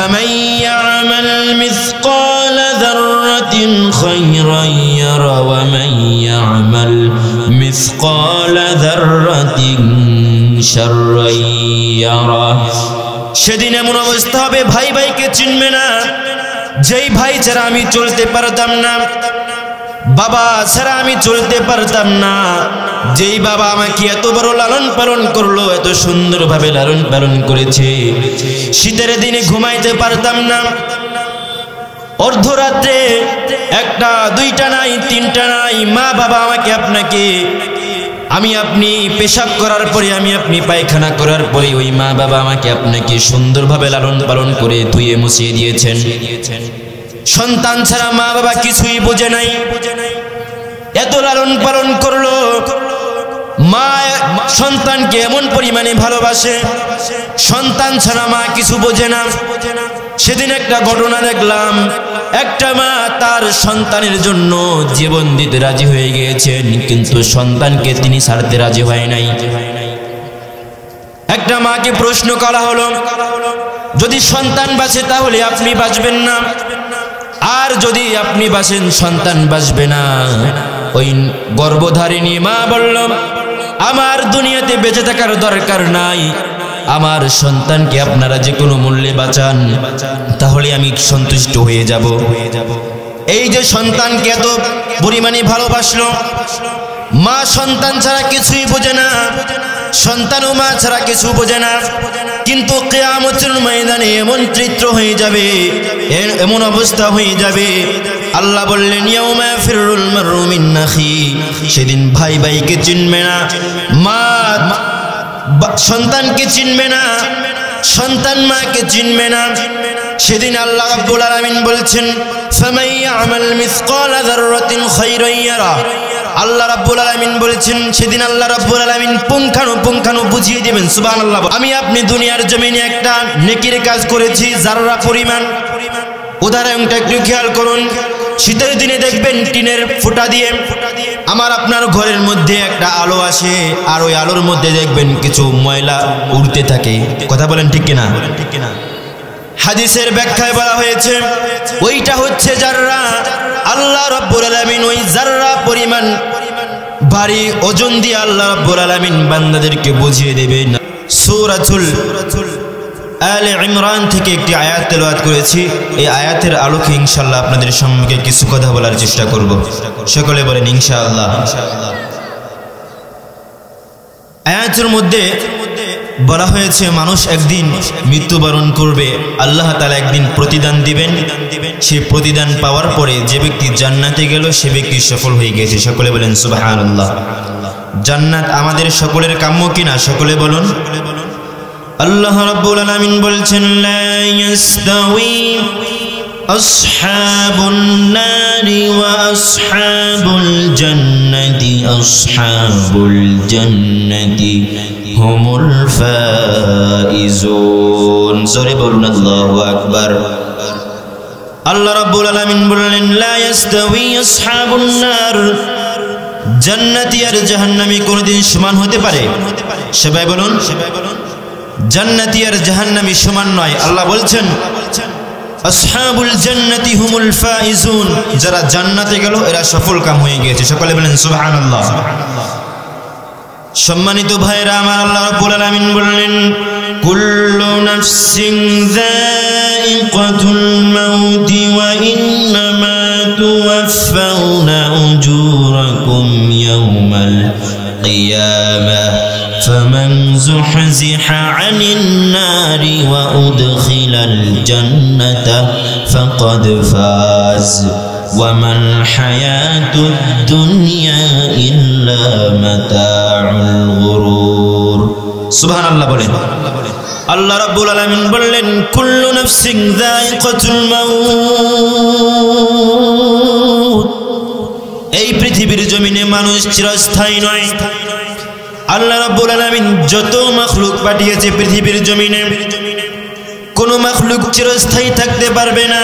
فمن يعمل مثقال ذرة خيرا يره ومن يعمل مثقال ذرة شرا يره সেদিন এমন অবস্থা হবে ভাই ভাইকে চিনবে না যেই ভাই ছাড়া আমি চলতে পারতাম না বাবা ছাড়া আমি চলতে পারতাম না যেই বাবা আমাকে এত বড় লালন পালন করলো এত সুন্দরভাবে লালন পালন করেছে শীতের দিনে ঘুমাইতে পারতাম না অর্ধরাত্রে একটা দুইটা নাই তিনটা নাই মা বাবা আমাকে আপনাকে আমি আপনি পেশাব করার পরে আমি আপনি পায়খানা করার পরে ওই মা বাবা আমাকে আপনাকে সুন্দরভাবে লালন পালন করে ধুয়ে মুছিয়ে দিয়েছেন সন্তান ছাড়া মা বাবা কিছুই বোঝে নাই এত লালন পালন করলো মা সন্তানকে এমন পরিমাণে ভালোবাসে সন্তান ছাড়া মা কিছু বোঝে না সেদিন একটা ঘটনা দেখলাম একটা মা তার সন্তানের জন্য জীবন দিতে রাজি হয়ে গিয়েছেন কিন্তু সন্তানকে তিনি ছাড়তে রাজি হয় নাই একটা মাকে প্রশ্ন করা হলো যদি সন্তান বাঁচে তাহলে আপনি বাঁচবেন না আর যদি আপনি বাঁচেন সন্তান বাঁচবে না ওই গর্ভধারিণী মা বলল আমার দুনিয়াতে বেঁচে থাকার দরকার নাই আমার সন্তানকে আপনারা যে কোনো মূল্যে বাঁচান তাহলে আমি সন্তুষ্ট হয়ে যাব এই যে সন্তানকে এত পরিমাণে ভালোবাসলো মা সন্তান ছাড়া কিছুই বোঝে না সন্তান ও মা ছাড়া কিছু বোঝে না কিন্তু কিয়ামতের ময়দানে এমন চিত্র হয়ে যাবে এমন অবস্থা হয়ে যাবে আল্লাহ বললেন ইয়াউমা ফিরুল মারউ মিন আখি সেদিন ভাই ভাইকে চিনবে না মা সন্তানকে চিনবে না সন্তান মাকে চিনবে না সেদিন আল্লাহ রাব্বুল আলামিন বলছেন ফামাই ইয়ামাল মিসকাল যাররাতিন খায়রান ইয়ারা আল্লাহ রাব্বুল আলামিন বলেছেন সেদিন আল্লাহ রাব্বুল আলামিন পুঙ্খানু বুঝিয়ে দিবেন সুবহানাল্লাহ আমি আপনি দুনিয়ার জমিনে একটা নেকির কাজ করেছি যাররা পরিমাণ উদাহরণটা একটু খেয়াল করুন শীতের দিনে দেখবেন টিনের ফুটা দিয়ে আমার আপনার ঘরের মধ্যে একটা আলো আসে আর ওই আলোর মধ্যে দেখবেন কিছু ময়লা উড়তে থাকে কথা বলেন ঠিক কিনা হাদিসের ব্যাখ্যায় বলা হয়েছে ওইটা হচ্ছে যাররা আল্লাহ রাব্বুল আলামিন ওই যাররা পরিমাণ ভারী ওজন দিয়ে আল্লাহ রাব্বুল আলামিন বান্দাদেরকে বুঝিয়ে দেবেন সূরাতুল আলে ইমরান থেকে একটি আয়াত তেলাওয়াত করেছি এই আয়াতের আলোকে ইনশাআল্লাহ আপনাদের সম্মুখে কিছু কথা বলার চেষ্টা করব সকলে বলেন ইনশাআল্লাহ আয়াতের মধ্যে বলা হয়েছে মানুষ একদিন মৃত্যুবরণ করবে আল্লাহ তাআলা একদিন প্রতিদান দিবেন সেই প্রতিদান পাওয়ার পরে যে ব্যক্তি জান্নাতে গেল সে ব্যক্তি সফল হয়ে গেছে সকলে বলেন সুবহানাল্লাহ জান্নাত আমাদের সকলের কাম্য কিনা সকলে বলুন আল্লাহ রাব্বুল আলামিন বলছেন লা ইয়াস্তাওয়ি আসহাবুন নারি ওয়া আসহাবুল জান্নাতি হুমুল ফাইজুন জোরে বলুন আল্লাহু আকবার আল্লাহ রাব্বুল আলামিন বললেন লা ইয়াস্তাওয়ি আসহাবুন নার জান্নাতি আর জাহান্নামী কোনদিন সমান হতে পারে সবাই বলুন জান্নাতি আর জাহান্নামী সমান নয় আল্লাহ বলছেন আসহাবুল জান্নাতি হুমুল ফাইজুন যারা জান্নাতে গেল এরা সফল কাম হয়ে গিয়েছে সকলে বলেন সুবহানাল্লাহ সম্মানিত ভাইরা আমার আল্লাহ রাব্বুল আলামিন বললেন কুল্লু নাফসিন যায়িকাতুল মাউতি ওয়া ইন্নামা তুওয়াফাউনা উজুরাকুম ইয়াওমাল কিয়ামাহ فمن زحزح عن النار وأدخل الجنة فقد فاز وما الحياة الدنيا إلا متاع الغرور سبحان الله بولين الله رب العالمين بولين كل نفس ذائقة الموت এই পৃথিবীর জমিনে মানুষ চিরস্থায়ী নয় আল্লাহ রাব্বুল আলামিন যত মাখলুক পাঠিয়েছে পৃথিবীর জমিনে কোন মাখলুক চিরস্থায়ী থাকতে পারবে না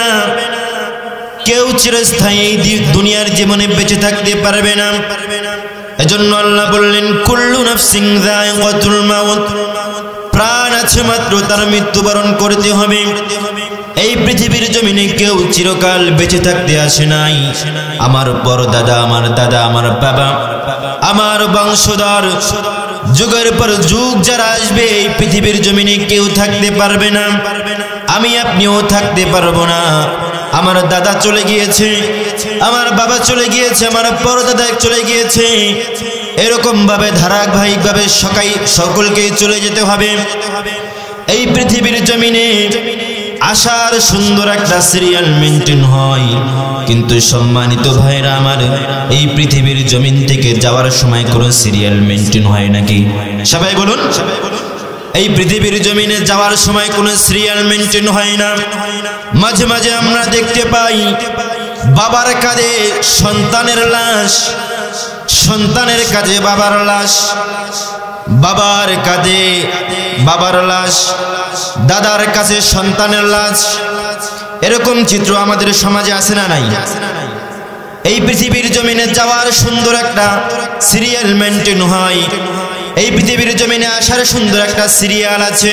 কেউ চিরস্থায়ী দুনিয়ার জীবনে বেঁচে থাকতে পারবে না এজন্য আল্লাহ বললেন কুল্লু নাফসিন যায়িকাতুল মাউত প্রাণ আছে মাত্র তার মৃত্যুবরণ করতে হবে। এই পৃথিবীর জমিনে কেউ চিরকাল বেঁচে থাকতে আসে নাই। আমার বড় দাদা, আমার দাদা, আমার বাবা, আমার বংশধর, যুগের পর যুগ যারা আসবে এই পৃথিবীর জমিনে কেউ থাকতে পারবে না। আমি আপনিও থাকতে পারবো না। আমার দাদা চলে গিয়েছে, আমার বাবা চলে গিয়েছে, আমার বড় দাদা চলে গিয়েছে। এরকম ভাবে ধারাবাহিকভাবে সকলকেই চলে যেতে হবে। এই পৃথিবীর জমিনে আসার সুন্দর একটা সিরিয়াল মেনটেন হয়, কিন্তু সম্মানিত ভাইরা আমার, এই পৃথিবীর জমিন থেকে যাওয়ার সময় কোনো সিরিয়াল মেনটেন হয় নাকি? সবাই বলুন। এই পৃথিবীর জমিনে যাওয়ার সময় কোনো সিরিয়াল মেনটেন হয় না। মাঝে মাঝে আমরা দেখতে পাই বাবার কাঁধে সন্তানের লাশ, সন্তানের কাঁধে বাবার লাশ, বাবার কাঁধে বাবার লাশ, দাদার কাছে সন্তানের লাশ। এরকম চিত্র আমাদের সমাজে আছে না নাই? এই পৃথিবীর জমিনে যাওয়ার সুন্দর একটা সিরিয়াল মেনটেন হয়। এই পৃথিবীর জমিনে আসার সুন্দর একটা সিরিয়াল আছে।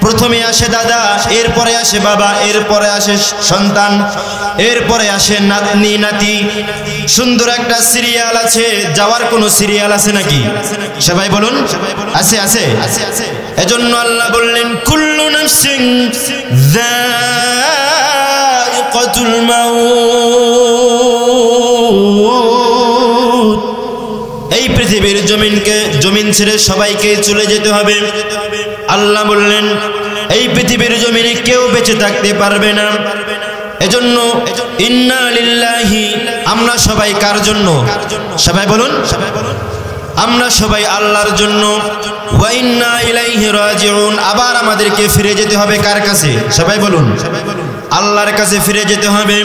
প্রথমে আসে দাদা, এরপরে আসে বাবা, এরপরে আসে সন্তান, এরপরে আসে নাতনি নাতি। সুন্দর একটা সিরিয়াল আছে। যাওয়ার কোনো সিরিয়াল আছে নাকি? সবাই বলুন। আছে আছে। এজন্য আল্লাহ বললেন, কুল্লু নাফসিন যায়িকাতুল মাউত। এই পৃথিবীর জমিন ছেড়ে সবাইকে চলে যেতে হবে। আল্লাহ বললেন, এই পৃথিবীর জমিনে কেউ বেঁচে থাকতে পারবে না। এজন্য ইন্না লিল্লাহি, আমরা সবাই কার জন্য? সবাই বলুন। আমরা সবাই আল্লাহর জন্য। ওয়া ইন্না ইলাইহি রাজিউন, আবার আমাদেরকে ফিরে যেতে হবে কার কাছে? সবাই বলুন। আল্লাহর কাছে ফিরে যেতে হবে।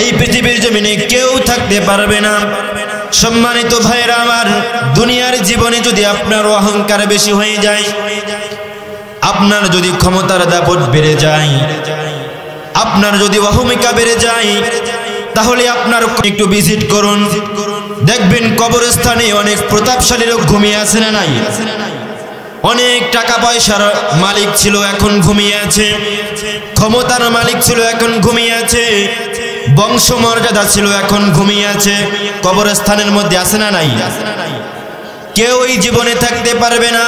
এই পৃথিবীর জমিনে কেউ থাকতে পারবে না। সম্মানিত ভাইরা আমার, দুনিয়ার জীবনে যদি আপনার অহংকার বেশি হয়ে যায়, আপনার যদি ক্ষমতার দাপট বেড়ে যায়, আপনার যদি অহমিকা বেড়ে যায়, তাহলে আপনার একটু ভিজিট করুন, দেখবেন কবরস্থানে অনেক প্রতাপশালী লোক ঘুমিয়ে আছে না নাই? অনেক টাকা পয়সার মালিক ছিল, এখন ঘুমিয়ে আছে। ক্ষমতার মালিক ছিল, এখন ঘুমিয়ে আছে। বংশমর্যাদা ছিল, এখন ঘুমিয়ে আছে। কবরস্থানের মধ্যে আছে না নাই? কেউ এই জীবনে থাকতে পারবে না।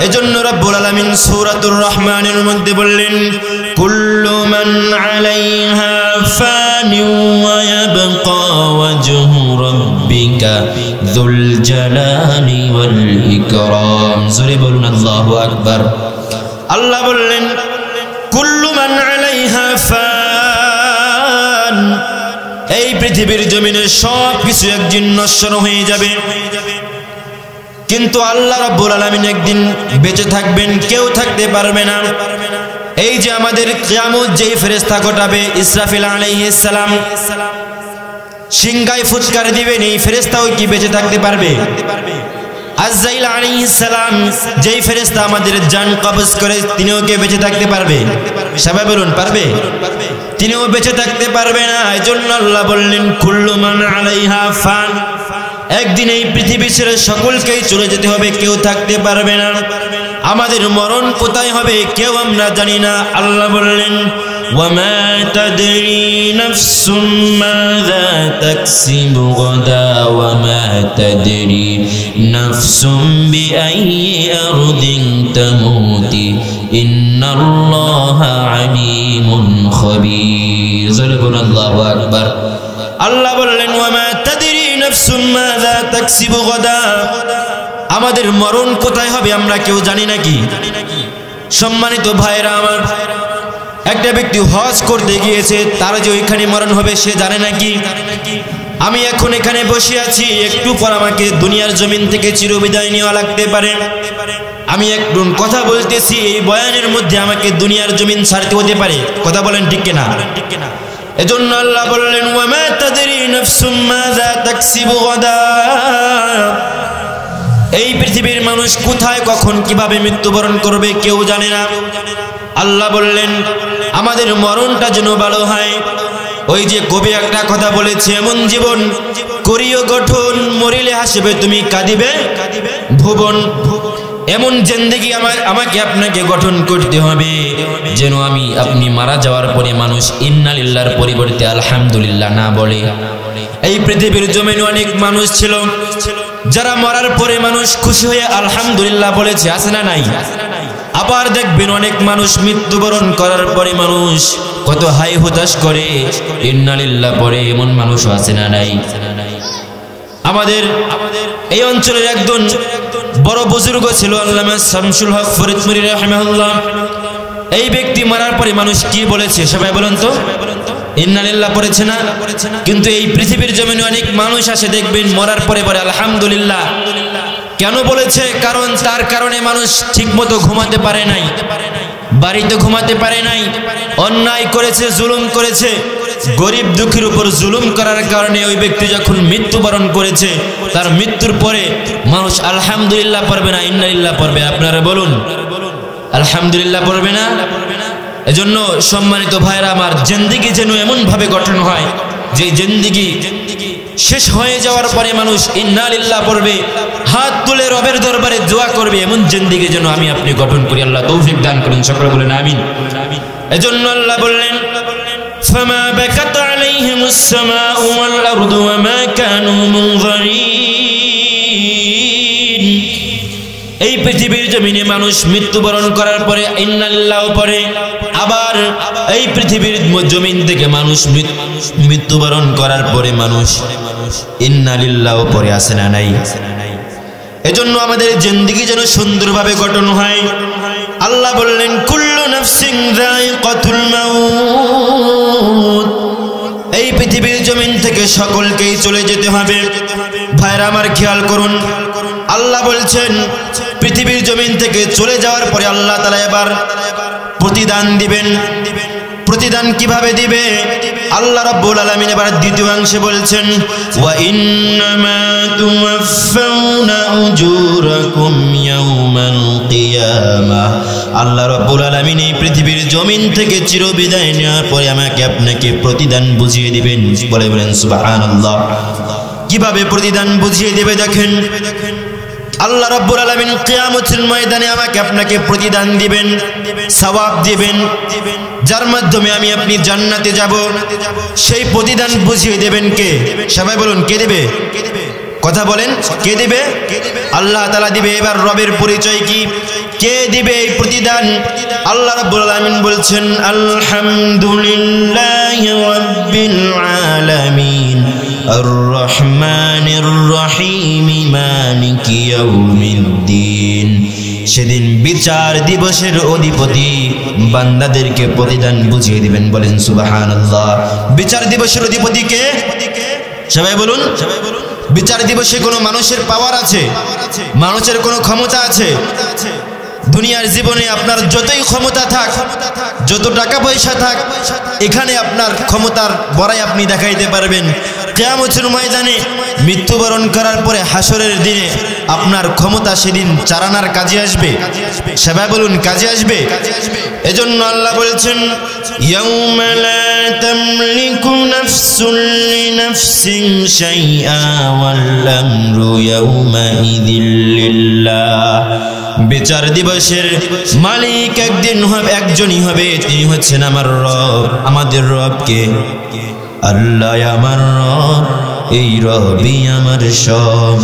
এজন্য রব্বুল আলামিন সূরাতুর রহমানের মধ্যে বললেন, কুল্লু মান আলাইহা ফানি ওয়া ইয়াবকা ওয়াজহু রাব্বিকা যুল জালালি ওয়াল ইকরাম। জোরে বলুন আল্লাহু আকবার। আল্লাহ বললেন, কুল্লু মান আলাইহা ফান। এই পৃথিবীর জমিনে সব কিছু একদিন নশ্বর হয়ে যাবে, কিন্তু আল্লাহ রাব্বুল আলামিন একদিন বেঁচে থাকবেন, কেউ থাকতে পারবে না। এই যে আমাদের কিয়ামত যেই ফেরেশতা ঘটাবে, ইসরাফিল আলাইহিস সালাম সিংহায় ফুৎকার দিবেন, এই ফেরেশতাও কি বেঁচে থাকতে পারবে? আজরাইল আলাইহিস সালাম যেই ফেরেশতা আমাদের জান কবজ করে, তিনিও কি বেঁচে থাকতে পারবে? সবাই বলুন, পারবে? তিনিও বেঁচে থাকতে পারবে না। এজন্য আল্লাহ বললেন, কুল্লু মান আলাইহা ফান। একদিন এই পৃথিবী ছেড়ে সকলকেই চলে যেতে হবে, কেউ থাকতে পারবে না। আমাদের মরণ কোথায় হবে কেউ আমরা জানি না। আল্লাহ বললেন, ওয়ামা তাদরি নাফসুম মাযা তাকসিবু গাদা ওয়ামা তাদরি নাফসুম বিআইয়ি আরদিন তামুতি ইন্নাল্লাহা আলিমুন খাবীর। আল্লাহু আকবার। আল্লাহ বললেন, ওয়ামা তাদরি নাফসুম মাযা তাকসিবু গাদা। আমাদের মরণ কোথায় হবে আমরা কেউ জানি নাকি? সম্মানিত ভাইরা আমার, একটা ব্যক্তি হজ করতে গিয়েছে, তার যে ওইখানে মরণ হবে সে জানে নাকি? আমি এখন এখানে বসে আছি, একটু পর আমাকে দুনিয়ার জমিন থেকে চিরবিদায় নেওয়া লাগতে পারে। আমি একটু কথা বলতেছি, এই বয়ানের মধ্যে আমাকে দুনিয়ার জমিন ছাড়তে হতে পারে। কথা বলেন ঠিক কিনা? এজন্য আল্লাহ বললেন, ওয়ামা তাদরি নাফসুম মাযা তাকসিবু গাদা। এই পৃথিবীর মানুষ কোথায়, কখন, কিভাবে মৃত্যুবরণ করবে কেউ জানে না। আল্লাহ বললেন, আমাদের মরণটা যেন ভালো হয়। ওই যে কবি একটা কথা বলেছে, এমন জীবন করিও গঠন, মরিলে হাসবে তুমি কাঁদিবে ভুবন। এমন জিন্দেগি আমাকে আপনাকে গঠন করতে হবে যেন আপনি মারা যাওয়ার পরে মানুষ ইন্না লিল্লাহর পরিবর্তে আলহামদুলিল্লাহ না বলে। এই পৃথিবীর জমিনে অনেক মানুষ ছিল যারা মরার পরে মানুষ খুশি হয়ে আলহামদুলিল্লাহ বলেছে, আছে না নাই? আবার দেখবেন অনেক মানুষ মৃত্যুবরণ করার পরে মানুষ কত হাই হুতাশ করে ইন্না লিল্লাহ পড়ে, এমন মানুষও আছে না নাই? আমাদের এই অঞ্চলের একজন বড় বুজুর্গ ছিল আল্লামা শামসুল হক ফরিদপুরি রাহিমাহুল্লাহ। এই ব্যক্তি মারার পরে মানুষ কি বলেছে সবাই বলেন তো? ইন্না লিল্লাহ পড়েছে না? কিন্তু এই পৃথিবীর জমিনে অনেক মানুষ আসে দেখবেন মরার পরে পরে আলহামদুলিল্লাহ কেন বলেছে? কারণ তার কারণে মানুষ ঠিকমতো ঘুমাতে পারে নাই, বাড়িতে ঘুমাতে পারে নাই, অন্যায় করেছে, জুলুম করেছে, গরিব দুঃখীর উপর জুলুম করার কারণে ওই ব্যক্তি যখন মৃত্যুবরণ করেছে তার মৃত্যুর পরে মানুষ আলহামদুলিল্লাহ পড়বে না ইন্না লিল্লাহ পড়বে? আপনারা বলুন, আলহামদুলিল্লাহ পড়বে না? এজন্য সম্মানিত ভাইরা আমার, জিন্দেগি যেন এমন ভাবে গঠন হয় যে জিন্দেগি শেষ হয়ে যাওয়ার পরে মানুষ ইন্না লিল্লাহ পড়বে, হাত তুলে রবের দরবারে দোয়া করবে, এমন জিন্দেগি যেন আপনি গঠন করি। আল্লাহ তৌফিক দান করুন, সকলে বলেন আমিন। এজন্য আল্লাহ বললেন ফামা বাকাত আলাইহিমুস সামাউ ওয়াল আরদু ওয়া মা কানু মুনযারিন। এই পৃথিবীর জমিনে মানুষ মৃত্যুবরণ করার পরে ইন্না লিল্লাহ পড়ে, আবার এই পৃথিবীর জমিন থেকে মানুষ মৃত্যুবরণ করার পরে মানুষ ইন্না লিল্লাহ পড়ে, আছে না নাই? এজন্য আমাদের জিন্দেগি যেন সুন্দরভাবে গঠন হয়। আল্লাহ বললেন কুল্লু নাফসিন যায়িকাতুল মাউত। এই পৃথিবীর জমিন থেকে সকলকেই চলে যেতে হবে। ভাইরা আমার খেয়াল করুন, আল্লাহ বলছেন পৃথিবীর জমিন থেকে চলে যাওয়ার পরে আল্লাহ তাআলা এবার প্রতিদান দিবেন। প্রতিদান কিভাবে দিবে? আল্লাহ রাব্বুল আলামিন এবার দ্বিতীয় অংশে বলছেন ওয়া ইন্নামা তুওয়াফাউনা উজুরাকুম ইয়াউমাল কিয়ামাহ। আল্লাহ রাব্বুল আলামিন এই পৃথিবীর জমিন থেকে চিরবিদায় নেওয়ার পরে আমাকে আপনাকে প্রতিদান বুঝিয়ে দিবেন। বলে বলেন সুবহানাল্লাহ। কিভাবে প্রতিদান বুঝিয়ে দিবে দেখেন, আল্লাহ রাব্বুল আলামিন কিয়ামতের ময়দানে আমাকে আপনাকে প্রতিদান দিবেন, সওয়াব দিবেন, যার মাধ্যমে আপনি জান্নাতে যাব। সেই প্রতিদান বুঝিয়ে দেবেন কে? সবাই বলুন, কে দিবে? কথা বলেন, কে দিবে? আল্লাহ তাআলা দিবে। এবার রবের পরিচয় কি? কে দিবে এই প্রতিদান? আল্লাহ রাব্বুল আলামিন বলছেন আলহামদুলিল্লাহি রাব্বিল আলামিন আর রহমানির রহিম মালিকি ইয়াউমিদ্দিন। সেদিন বিচার দিবসের অধিপতি বান্দাদেরকে প্রতিদান বুঝিয়ে দিবেন। বলেন সুবহানাল্লাহ। বিচার দিবসের অধিপতি কে? সবাই বলুন। বিচার দিবসে কোনো মানুষের পাওয়ার আছে? মানুষের কোনো ক্ষমতা আছে? দুনিয়ার জীবনে আপনার যতই ক্ষমতা থাক, যত টাকা পয়সা থাক, এখানে আপনার ক্ষমতার বড়াই আপনি দেখাইতে পারবেন। কিয়ামতের ময়দানে মৃত্যুবরণ করার পরে হাসরের দিনে আপনার ক্ষমতা সেদিন চারানার কাজে আসবে। সবাই বলুন, কাজে আসবে। এজন্য আল্লাহ বলেছেন ইয়াউমা লা তামলিকু নাফসুন লিনাফসিন শাইআ ওয়াল আমরু ইয়াউমা ইযিল লিল্লাহ। বিচার দিবসের মালিক একদিন হবে, একজনই হবে, তিনি হচ্ছেন আমার রব। আমাদের রবকে আল্লাহ আমার রব, এই রবই আমার সব।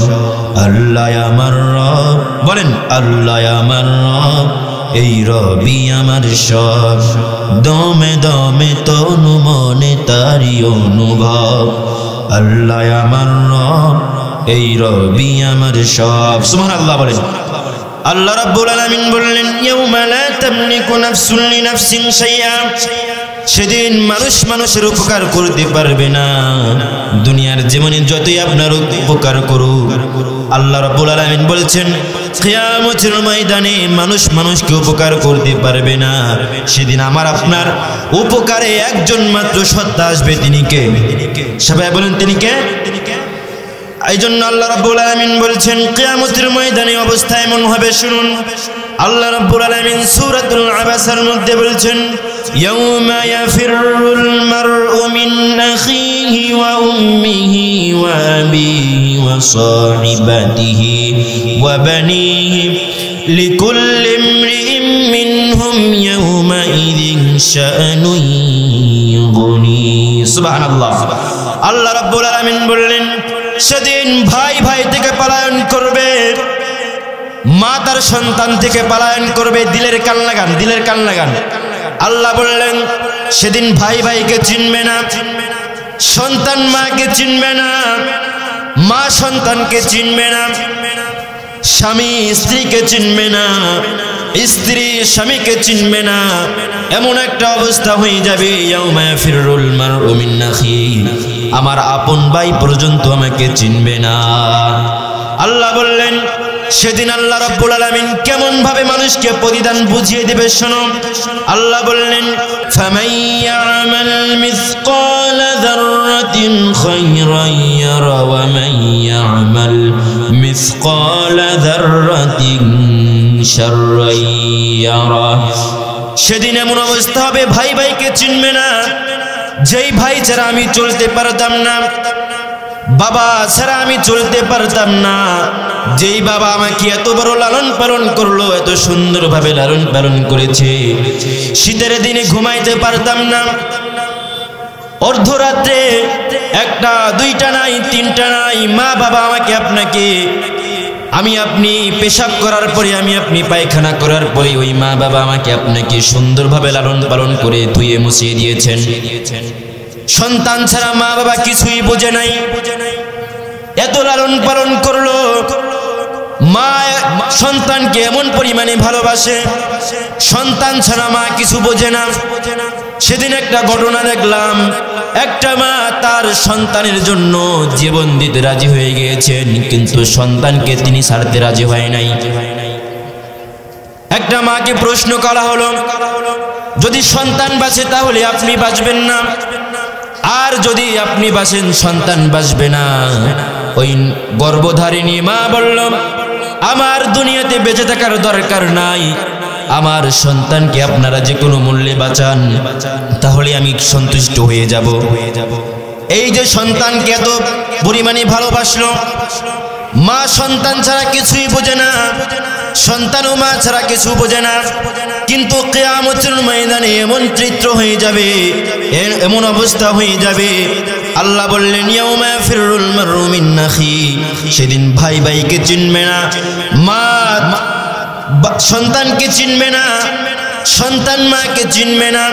আল্লাহ আমার রব, বলেন আল্লাহ আমার রব, এই রবই আমার সব। দমে দমে তনু মনে তারি অনুভব। আল্লাহ আমার রব, এই রবই আমার সব। সুবহানাল্লাহ বলেন। আল্লাহ রাব্বুল আলামিন বললেন ইয়াউমা লা তামলিকু নাফসুন লিনাফসিন শাইআ। সেদিন মানুষ মানুষের উপকার করতে পারবে না। দুনিয়ার জীবনে যতই আপনার উপকার করুক, আল্লাহ রাব্বুল আলামিন বলছেন কিয়ামতের ময়দানে মানুষ মানুষকে উপকার করতে পারবে না। সেদিন আমার আপনার উপকারে একজন মাত্র সত্তা আসবে, তিনি কে? সবাই বলেন, তিনি কে? এই জন্য আল্লাহ রাব্বুল আলামিন বলছেন কিয়ামতের ময়দানে অবস্থা এমন হবে, শুনুন। আল্লাহ রাব্বুল আলামিন সূরাতুল আবাসার মধ্যে বলছেন ইয়াউমা ইয়াফিরুল মারউ মিন আখিহি ওয়া উম্মিহি ওয়া আবিহি ওয়া সাহিবাতিহি ওয়া বানিহি লিকুল্লি ইমরিইম মিনহুম ইয়াওমাইযিন শাআনুন ইউগনি। সুবহানাল্লাহ। আল্লাহ রাব্বুল আলামিন বললেন সেদিন ভাই ভাই থেকে পলায়ন করবে, মা তার সন্তান থেকে পলায়ন করবে। দিলের কান লাগান, দিলের কান লাগান। আল্লাহ বললেন সেদিন ভাই ভাইকে চিনবে না, সন্তান মাকে চিনবে না, মা সন্তানকে চিনবে না, স্বামী স্ত্রীকে চিনবে না, স্ত্রী স্বামীকে চিনবে না। এমন একটা অবস্থা হয়ে যাবে ইয়াউমা ইয়াফিরুল মারউ মিন আখিহি, আমার আপন ভাই পর্যন্ত আমাকে চিনবে না। আল্লাহ বললেন সেদিন আল্লাহ রাব্বুল আলামিন কেমন ভাবে মানুষকে প্রতিদান বুঝিয়ে দিবে শোনো। আল্লাহ বললেন ফামান ইয়ামাল মিসকালা যাররাতিন খায়রান ইয়ারা ওয়া মান ইয়ামাল মিসকালা যাররাতিন শাররান ইয়ারা। সেদিন এমন অবস্থা হবে ভাই ভাইকে চিনবে না। যেই ভাই ছাড়া আমি চলতে পারতাম না, বাবা ছাড়া আমি চলতে পারতাম না, যেই বাবা আমাকে এত বড় লালন পালন করলো, এত সুন্দরভাবে লালন পালন করেছে, শীতের দিনে ঘুমাইতে পারতাম না, অর্ধরাত্রে একটা দুইটা নাই তিনটা নাই, মা বাবা আমাকে আপনাকে আমি আপনি পেশাব করার পরে আমি আপনি পায়খানা করার পরে ওই মা বাবা আমাকে আপনাকে সুন্দরভাবে লালন পালন করে ধুয়ে মুছিয়ে দিয়েছেন। সন্তান ছাড়া মা বাবা কিছুই বোঝে নাই, এত লালন পালন করলো। মা সন্তানকে এমন পরিমাণে ভালোবাসে, সন্তান ছাড়া মা কিছু বোঝে না। সেদিন একটা ঘটনা দেখলাম, একটা মা তার সন্তানের জন্য জীবন দিতে রাজি হয়ে গিয়েছেন, কিন্তু সন্তানকে তিনি ছাড়তে রাজি হয় নাই। একটা মাকে প্রশ্ন করা হলো যদি সন্তান বাঁচে তাহলে আপনি বাঁচবেন না, আর যদি আপনি বাঁচেন সন্তান বাঁচবে না। ওই গর্ভধারিণী মা বলল আমার দুনিয়াতে বেঁচে থাকার দরকার নাই, আমার সন্তানকে আপনারা যে কোনো মূল্যে বাঁচান তাহলে আমি সন্তুষ্ট হয়ে যাব। এই যে সন্তানকে এত পরিমাণে ভালোবাসলো, মা সন্তান ছাড়া কিছুই বোঝে না, সন্তান ও মা ছাড়া কিছু বোঝে না। কিন্তু কিয়ামতের ময়দানে এমন চিত্র হয়ে যাবে, এমন অবস্থা হয়ে যাবে। আল্লাহ বললেন ইয়াউমা ইয়াফিরুল মারউ মিন আখিহি, সেদিন ভাই ভাইকে চিনবে না, মা সন্তানকে চিনবে না, সন্তান মাকে চিনবে না।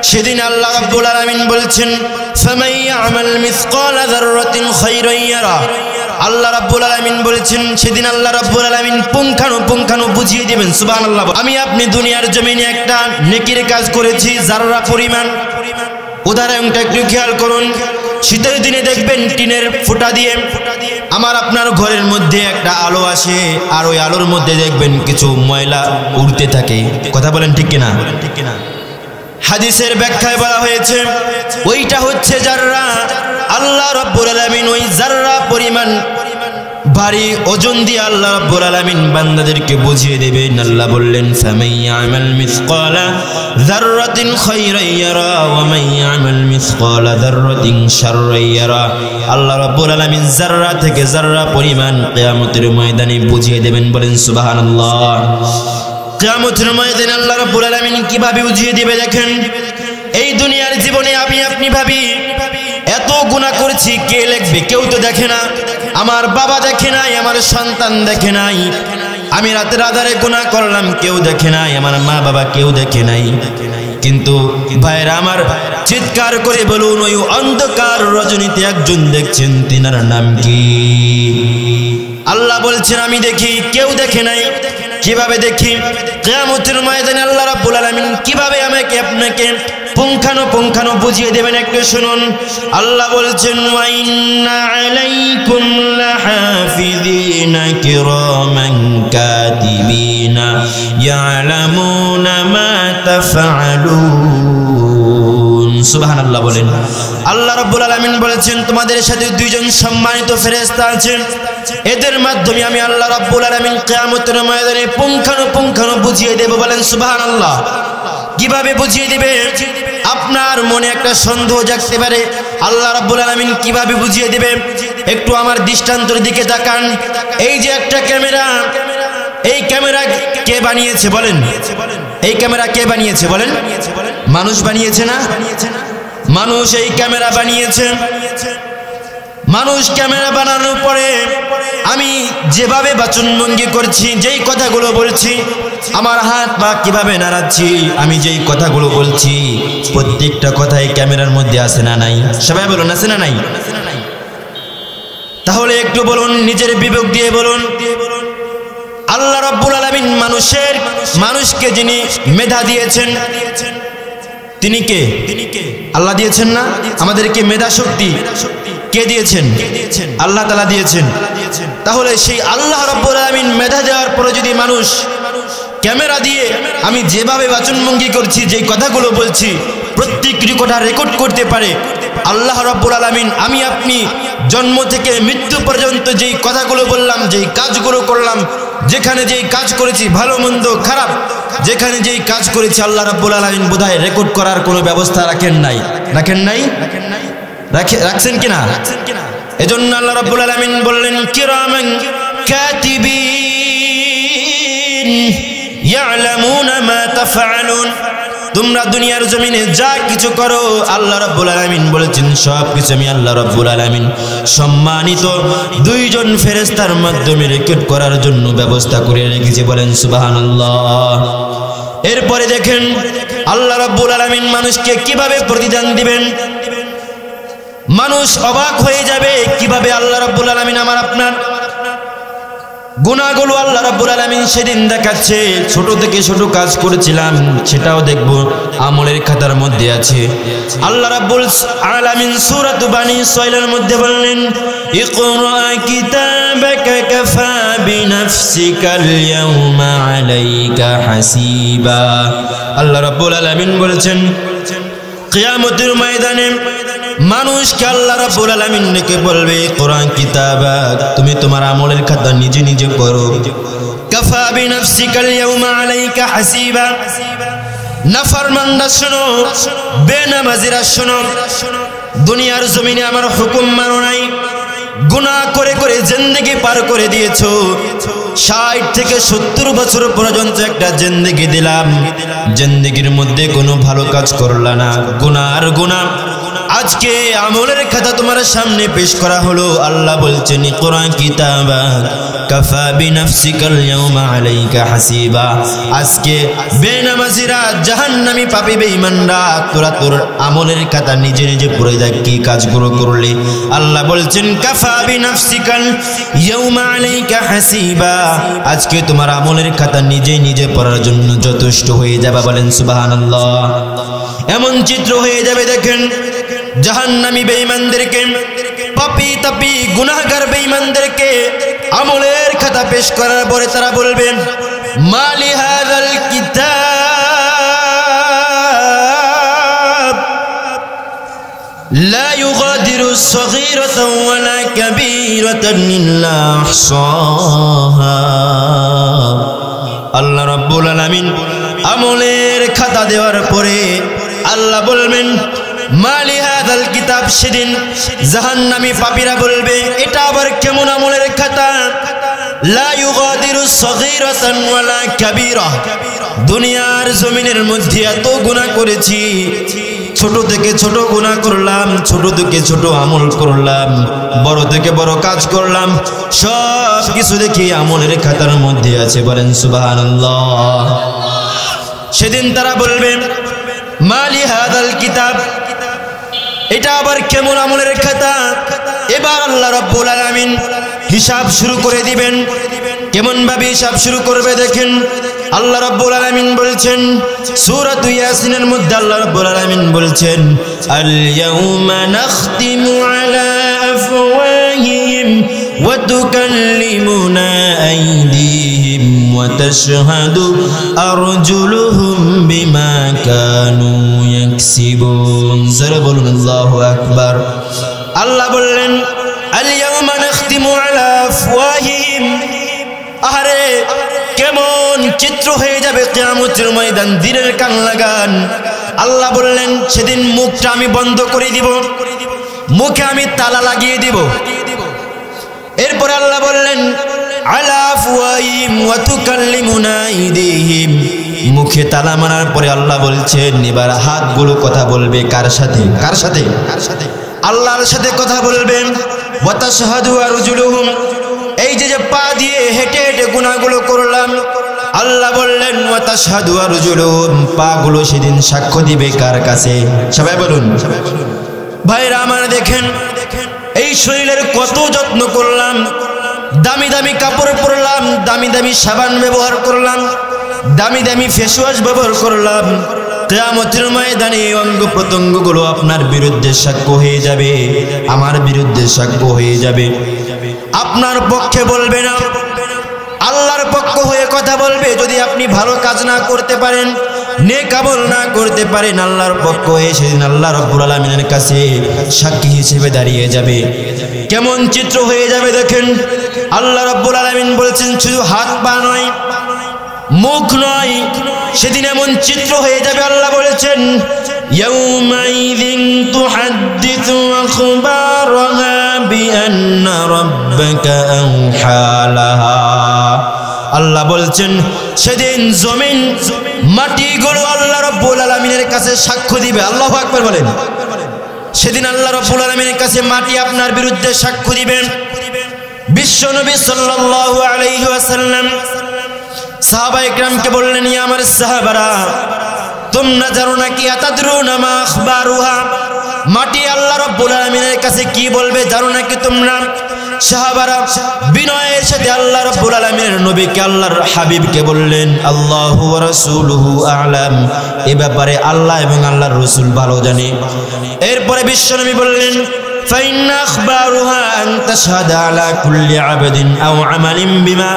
সেদিন আল্লাহ রাব্বুল আলামিন বলছেন ফামান ইয়ামাল মিসকালা যাররাতিন খায়রান ইয়ারা। আল্লাহ রাব্বুল আলামিন বলেছেন সেদিন আল্লাহ রাব্বুল আলামিন পুঙ্খানু বুঝিয়ে দিবেন। সুবহানাল্লাহ। আমি আপনি দুনিয়ার জমিনে একটা নেকির কাজ করেছি যাররা পরিমাণ, উদাহরণটা একটু খেয়াল করুন। শীতের দিনে দেখবেন টিনের ফুটা দিয়ে আমার আপনার ঘরের মধ্যে একটা আলো আসে, আর ওই আলোর মধ্যে দেখবেন কিছু ময়লা উড়তে থাকে। কথা বলেন ঠিক কিনা? হাদিসের ব্যাখ্যায় বলা হয়েছে ওইটা হচ্ছে জাররা। আল্লাহ রাব্বুল আলামিন ওই জাররা পরিমাণ ভারী ওজন দিয়ে আল্লাহ রাব্বুল আলামিন বান্দাদেরকে বুঝিয়ে দেবেন। আল্লাহ বললেন ফামান ইয়ামাল মিসকালা যাররাতিন খায়রান ইয়ারা ওয়া মান ইয়ামাল মিসকালা যাররাতিন শাররান ইয়ারা। আল্লাহ রাব্বুল আলামিন জাররা থেকে জাররা পরিমাণ কিয়ামতের ময়দানে বুঝিয়ে দেবেন। বলেন সুবহানাল্লাহ। কিয়ামতের ময়দানে আল্লাহ রাব্বুল আলামিন কিভাবে বুঝিয়ে দিবে দেখেন। এই দুনিয়ার জীবনে আমি আপনি ভাবি এত গুনাহ করেছি, কে লিখবে? কেউ তো দেখে না। আমার বাবা দেখে নাই, আমার সন্তান দেখে নাই। আমি রাতের আধারে গুনাহ করলাম, কেউ দেখে নাই, আমার মা বাবা কেউ দেখে নাই। কিন্তু ভাইরা আমার, চিৎকার করে বলুন ওই অন্ধকার রজনীতে একজন দেখছেন, তিনার নাম কি? আল্লাহ বলছেন আমি দেখি, কেউ দেখে নাই। কিভাবে দেখি? কিয়ামতের ময়দানে আল্লাহ রাব্বুল আলামিন কিভাবে আমাকে আপনাকে পুঙ্খানু বুঝিয়ে দেবেন একটু শুনুন। আল্লাহ বলছেন ওয়া ইন্না আলাইকুম লাহাফিযিনা কিরামান কাতিবিনা ইয়ালামুনা মা তাফআলুন। সুবহানাল্লাহ বলেন। আল্লাহ রাব্বুল আলামিন বলেছেন তোমাদের সাথে দুইজন সম্মানিত ফেরেশতা আছেন, এদের মাধ্যমে আমি আল্লাহ রাব্বুল আলামিন কিয়ামতের ময়দানে পুঙ্খানু বুঝিয়ে দেব। বলেন সুবহানাল্লাহ। কিভাবে বুঝিয়ে দিবে? আপনার মনে একটা সন্দেহ জাগতে পারে, আল্লাহ রাব্বুল আলামিন কিভাবে বুঝিয়ে দিবে? একটু আমার দৃষ্টান্তের দিকে তাকান। এই যে একটা ক্যামেরা, এই ক্যামেরা কে বানিয়েছে বলেন? এই ক্যামেরা কে বানিয়েছে বলেন? মানুষ বানিয়েছে না? মানুষ এই ক্যামেরা বানিয়েছে। মানুষ ক্যামেরা বানানোর পরে আমি যেভাবে বাচনভঙ্গি করছি, যেই কথাগুলো বলছি, আমার হাত পা কিভাবে নাড়াচ্ছি, আমি যেই কথাগুলো বলছি, প্রত্যেকটা কথাই ক্যামেরার মধ্যে আছে না নাই? সবাই বলুন, আছে না নাই? তাহলে একটু বলুন, নিজের বিবেক দিয়ে বলুন, আল্লাহ রাব্বুল আলামিন মানুষকে যিনি মেধা দিয়েছেন, তিনি কে? আল্লাহ দিয়েছেন না? আমাদেরকে মেধা শক্তি কে দিয়েছেন? আল্লাহ তাআলা দিয়েছেন। তাহলে সেই আল্লাহ রাব্বুল আলামিন মেধা দেওয়ার পরে যদি মানুষ ক্যামেরা দিয়ে আমি যেভাবে বাচনভঙ্গি করছি, যেই কথাগুলো বলছি, প্রত্যেকটি কথা রেকর্ড করতে পারে, আল্লাহ রাব্বুল আলামিন আমি আপনি জন্ম থেকে মৃত্যু পর্যন্ত যেই কথাগুলো বললাম, যেই কাজগুলো করলাম, যেখানে যেই কাজ করেছি, ভালো মন্দ খারাপ, যেখানে যেই কাজ করেছি, আল্লাহ রাব্বুল আলামিন বোধহয় রেকর্ড করার কোনো ব্যবস্থা রাখেন নাই। রাখছেন কিনা? এজন্য আল্লাহ রাব্বুল আলামিন বললেন, কিরামান কাতিবিন ইয়ালামুনা মা তাফআলুন। তোমরা দুনিয়ার জমিনে যা কিছু করো, আল্লাহ রাব্বুল আলামিন বলেছেন সব কিছু আমি আল্লাহ রাব্বুল আলামিন সম্মানিত দুইজন ফেরেশতার মাধ্যমে রেকর্ড করার জন্য ব্যবস্থা করে রেখেছে। বলেন সুবহানাল্লাহ। এরপরে দেখেন আল্লাহ রাব্বুল আলামিন মানুষকে কিভাবে প্রতিদান দিবেন। মানুষ অবাক হয়ে যাবে কিভাবে আল্লাহ রাব্বুল আলামিন আমার আপনার গুনাহগুলো আল্লাহ রাব্বুল আলামিন সেদিন দেখাচ্ছে। ছোট থেকে ছোট কাজ করেছিলাম সেটাও দেখব, আমলের খাতার মধ্যে আছে। আল্লাহ রাব্বুল আলামিন সূরা বানী ইসরাঈলের মধ্যে বললেন, ইকরা কিতাবাকা কাফা বিনাফসিকাল ইয়াওমা আলাইকা হাসিবা। আল্লাহ রাব্বুল আলামিন বলেছেন কিয়ামতের ময়দানে মানুষকে আল্লাহ রাব্বুল আলামিন ডেকে বলবে, কোরআন কিতাবা, তুমি তোমার আমলের খাতা নিজে নিজে করো। কাফা বিনাফসিকাল ইয়াওমা আলাইকা হাসিবা। নাফরমানরা শোনো, বেনামাজিরা শোনো, দুনিয়ার জমিনে আমার হুকুম মানো নাই, গুনাহ করে করে জিন্দেগি পার করে দিয়েছো। 60 থেকে 70 বছর পর্যন্ত একটা জিন্দেগি দিলাম, জিন্দেগির মধ্যে কোনো ভালো কাজ করলা না, গুনাহ আর গুনাহ। আজকে আমলের খাতা তোমার সামনে পেশ করা হলো। আল্লাহ বলছেন, কোরআন কিতাবা কাফা বিনাফসিকাল ইয়াওমা আলাইকা হাসিবা। আজকে বেনামাজিরা, জাহান্নামী, পাপী, বেঈমানরা, তোরা তোর আমলের খাতা নিজে নিজে পড়ে দেখ কি কাজগুলো করলে। আল্লাহ বলছেন, কাফা বিনাফসিকাল ইয়াওমা আলাইকা হাসিবা। আজকে তোমার আমলের খাতা নিজে নিজে পড়ার জন্য যথেষ্ট হয়ে যাবে। বলেন সুবহানাল্লাহ। এমন চিত্র হয়ে যাবে দেখেন, জাহান্নামী বেঈমানদেরকে, পাপী তাপী গুনাহগার বেঈমানদেরকে আমলের খাতা পেশ করার পরে তারা বলবেন, মালি হাযাল কিতাব লা ইউগাদিরু সগীরাতান ওয়ালা কাবীরাতান ইল্লা আহসাহা। আল্লাহ রাব্বুল আলামিন আমলের খাতা দেওয়ার পরে আল্লাহ বলবেন, মালি হাযাল কিতাব। সেদিন জাহান্নামী পাপীরা বলবে, এটা আবার কেমন আমলের খাতা? লা ইউগাদিরু সগীরাতান ওয়ালা কাবীরা। দুনিয়ার জমিনের মধ্যে এত গুনাহ করেছি, ছোট থেকে ছোট গুনাহ করলাম, ছোট থেকে ছোট আমল করলাম, বড় থেকে বড় কাজ করলাম, সব কিছু দেখি আমলের খাতার মধ্যে আছে। বলেন সুবহানাল্লাহ। সেদিন তারা বলবে, মালি হাযাল কিতাব, এটা আবার কেমন আমলের খাতা? এবার আল্লাহ রাব্বুল আলামিন হিসাব শুরু করে দিবেন। কেমন ভাবে হিসাব শুরু করবে দেখেন। আল্লাহ রাব্বুল আলামিন বলছেন সূরা ইয়াসিনের মধ্যে, আল্লাহ রাব্বুল আলামিন বলছেন, আল ইয়াউমা নাখতিমু আলা আফওয়াহিহিম ওয়া তুকাল্লিমুনা আইদিহিম ওয়া তাশহাদু আরজুলুহুম বিমা কানু ইয়াকসিবুন। যারা বলুন আল্লাহু আকবার। আল্লাহ বললেন, আল ইয়াউমা নাখতিমু আলা আফওয়াহিহিম। আরে কেমন চিত্র হয়ে যাবে কিয়ামতের ময়দান, দিনের কান লাগান। আল্লাহ বললেন, সেদিন মুখটা আমি বন্ধ করে দিব, মুখে আমি তালা লাগিয়ে দিব। এরপরে আল্লাহ বললেন, আলা আফওয়াহিহিম ওয়া তুকাল্লিমুনা আইদিহিম। মুখে তালা মারার পরে আল্লাহ বলছেন এবার হাতগুলো কথা বলবে কার সাথে? কার সাথে? আল্লাহর সাথে কথা বলবেন। ওয়া তাশহাদু আরজুলুহুম, এই যে পা দিয়ে হেঁটে হেঁটে গুনাহগুলো করলাম, আল্লাহ বললেন ওয়া তাশহাদু আরজুলুহুম, পাগুলো সেদিন সাক্ষ্য দিবে কার কাছে? সবাই বলুন। ভাইরা আমার দেখেন, এই শরীরের কত যত্ন করলাম, দামি দামি কাপড় পরলাম, দামি দামি সাবান ব্যবহার করলাম, দামি দামি ফেস ওয়াশ ব্যবহার করলাম, কিয়ামতের ময়দানে এই অঙ্গ প্রত্যঙ্গগুলো আপনার বিরুদ্ধে সাক্ষ্য হয়ে যাবে, আমার বিরুদ্ধে সাক্ষ্য হয়ে যাবে। আপনার পক্ষে বলবে না, আল্লাহর পক্ষ হয়ে কথা বলবে। যদি আপনি ভালো কাজ না করতে পারেন, নেক আমল না করতে পারেন, আল্লাহর পক্ষ হয়ে সেদিন আল্লাহ রাব্বুল আলামিনের কাছে সাক্ষী হিসেবে দাঁড়িয়ে যাবে। কেমন চিত্র হয়ে যাবে দেখেন। আল্লাহ রাব্বুল আলামিন বলছেন শুধু হাত পা নয়, মুখ নয়, সেদিন এমন চিত্র হয়ে যাবে। আল্লাহ বলেছেন ইয়াউমাইযিন তুহাদ্দিসু আখবারাহা বিআন্না রাব্বাকা আওহা লাহা। আল্লাহ বলছেন সেদিন জমিন মাটিগুলো আল্লাহ রাব্বুল আলামিনের কাছে সাক্ষ্য দিবে। আল্লাহু আকবার বলেন। সেদিন আল্লাহ রাব্বুল আলামিনের কাছে মাটি আপনার বিরুদ্ধে সাক্ষ্য দিবেন। বিশ্বনবী সাল্লাল্লাহু আলাইহি ওয়াসাল্লাম সাহাবায়ে কেরামকে বললেন, ইয়া আমার সাহাবারা, তোমরা জানো নাকি আতাদরুনা মা আখবারুহা, মাটি আল্লাহ রাব্বুল আলামিনের কাছে কি বলবে জানো নাকি তোমরা? সাহাবারা বিনয়ের সাথে আল্লাহ রাব্বুল আলামিনের নবীকে, আল্লাহর হাবিবকে বললেন আল্লাহু ওয়া রাসূলুহু আ'লাম, এই ব্যাপারে আল্লাহ এবং আল্লাহর রাসূল ভালো জানে। এরপরে বিশ্বনবী বললেন فإن أخبارها أن تشهد على كل عبد أو عمل بما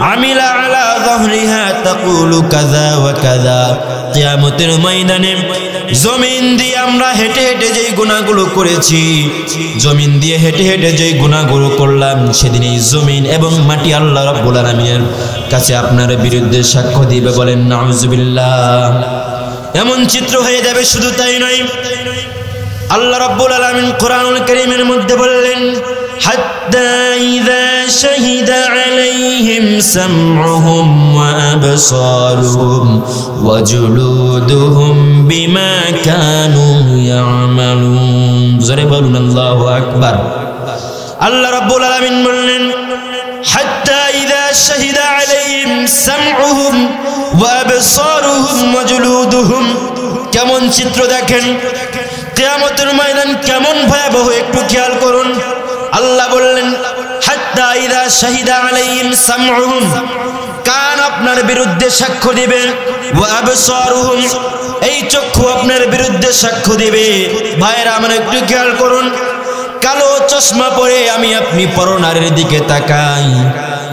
عمل على ظهرها تقول كذا وكذا। কিয়ামতের ময়দানে জমিন দিয়ে আমরা হেঁটে হেঁটে যেই গুনাহগুলো করেছি, জমিন দিয়ে হেঁটে হেঁটে যেই গুনাহগুলো করলাম, সেদিন এই জমিন এবং মাটি আল্লাহ রাব্বুল আলামিনের কাছে আপনার বিরুদ্ধে সাক্ষ্য দিবে। বলেন নাউযুবিল্লাহ। এমন চিত্র হয়ে যাবে। শুধু তাই নয়, আল্লাহ রাব্বুল আলামিন কোরআনুল কারীমের মধ্যে বললেন হাত্তা ইযা শাহিদা আলাইহিম সামউহুম ওয়া আবসারুহুম ওয়া জুলুদুহুম বিমা কানু ইয়ামালুন। জোরে বলুন আল্লাহু আকবার। আল্লাহ রাব্বুল আলামিন বললেন হাত্তা ইযা শাহিদা আলাইহিম সামউহুম ওয়া আবসারুহুম ওয়া জুলুদুহুম। কেমন চিত্র দেখেন। কিয়ামতের ময়দান কেমন ভয়াবহ একটু খেয়াল করুন। আল্লাহ বললেন হাত্তা ইযা শাহিদা আলাইহিম সামউহুম, কান আপনার বিরুদ্ধে সাক্ষ্য দিবে, ওয়া আবসারুহুম, এই চক্ষু আপনার বিরুদ্ধে সাক্ষ্য দিবে। ভাইরা আমার একটু খেয়াল করুন। কালো চশমা পরে আমি আপনি পরনারীর দিকে তাকাই,